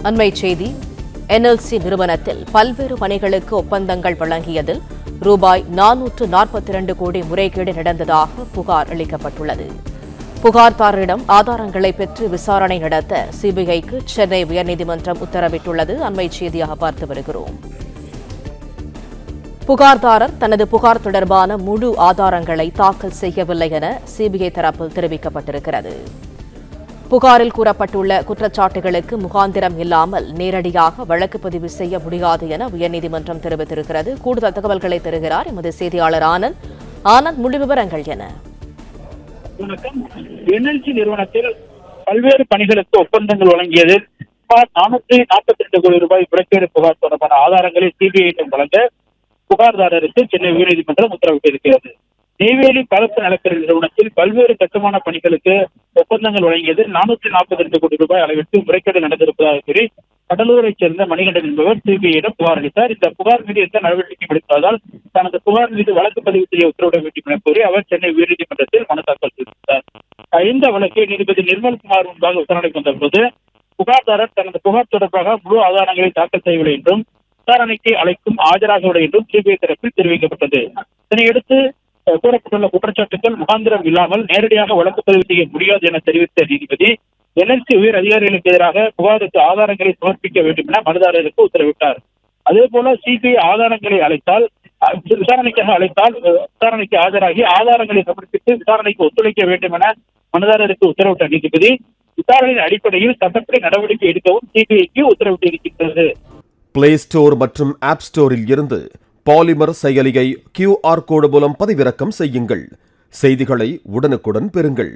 அண்மை செய்தி. NLC நிறுவனத்தில் பல்வேறு பணிகளுக்கு ஒப்பந்தங்கள் வழங்கியதில் ரூபாய் 442 கோடி முறைகேடு நடந்ததாக புகார் அளிக்கப்பட்டுள்ளது. புகார்தாரரிடம் ஆதாரங்களை பெற்று விசாரணை நடத்த சிபிஐக்கு சென்னை உயர்நீதிமன்றம் உத்தரவிட்டுள்ளது. அண்மை செய்தியாக பார்த்து வருகிறோம். புகார்தாரர் தனது புகார் தொடர்பான முழு ஆதாரங்களை தாக்கல் செய்யவில்லை என சிபிஐ தரப்பில் தெரிவிக்கப்பட்டிருக்கிறது. புகாரில் கூறப்பட்டுள்ள குற்றச்சாட்டுகளுக்கு முகாந்திரம் இல்லாமல் நேரடியாக வழக்கு பதிவு செய்ய முடியாது என உயர்நீதிமன்றம் தெரிவித்திருக்கிறது. கூடுதல் தகவல்களை தருகிறார் எமது செய்தியாளர் ஆனந்த். ஆனந்த், முழு விவரங்கள் என? வணக்கம். NLC நிறுவனத்தில் பல்வேறு பணிகளுக்கு ஒப்பந்தங்கள் வழங்கியதில் 442 கோடி ரூபாய் முறைகேடு புகார் தொடர்பான ஆதாரங்களை சிபிஐயிடம் வழங்க புகார்தாரருக்கு சென்னை உயர்நீதிமன்றம் உத்தரவிட்டிருக்கிறது. நெய்வேலி பரப்பு நிலக்கரி நிறுவனத்தில் பல்வேறு கட்டுமான பணிகளுக்கு ஒப்பந்தங்கள் வழங்கியதில் 442 கோடி ரூபாய் அளவிற்கு முறைகேடு நடந்திருப்பதாக கூறி கடலூரைச் சேர்ந்த மணிகண்டன் என்பவர் சிபிஐயிடம் புகார் அளித்தார். இந்த புகார் மீது எந்த நடவடிக்கையும் எடுக்காதால் தனது புகார் மீது வழக்கு பதிவு செய்ய உத்தரவிட வேண்டும் என கூறி அவர் சென்னை உயர்நீதிமன்றத்தில் மனு தாக்கல் செய்திருந்தார். இந்த வழக்கை நீதிபதி நிர்மல்குமார் முன்பாக விசாரணைக்கு வந்தபோது புகார்தாரர் தனது புகார் தொடர்பாக முழு ஆதாரங்களை தாக்கல் செய்யவில்லை என்றும் விசாரணைக்கு அழைக்கும் ஆஜராகவில்லை என்றும் சிபிஐ தரப்பில் தெரிவிக்கப்பட்டது. இதனையடுத்து கூறப்பட்டுள்ள குற்றச்சாட்டுகள் முகாந்திரம் இல்லாமல் நேரடியாக வழக்கு பதிவு செய்ய முடியாது என தெரிவித்த நீதிபதி NLC உயர் அதிகாரிகளுக்கு எதிராக புகாருக்கு ஆதாரங்களை சமர்ப்பிக்க வேண்டும் என மனுதாரருக்கு உத்தரவிட்டார். அதேபோல சிபிஐ ஆதாரங்களை விசாரணைக்காக அழைத்தால் விசாரணைக்கு ஆஜராகி ஆதாரங்களை சமர்ப்பித்து விசாரணைக்கு ஒத்துழைக்க வேண்டும் என மனுதாரருக்கு உத்தரவிட்ட நீதிபதி விசாரணையின் அடிப்படையில் சட்டப்படி நடவடிக்கை எடுக்கவும் சிபிஐக்கு உத்தரவிட்டிருக்கிறது. பிளே ஸ்டோர் மற்றும் ஆப் ஸ்டோரில் இருந்து பாலிமர் செயலியை QR கோடு மூலம் பதிவிறக்கம் செய்யுங்கள். செய்திகளை உடனுக்குடன் பெறுங்கள்.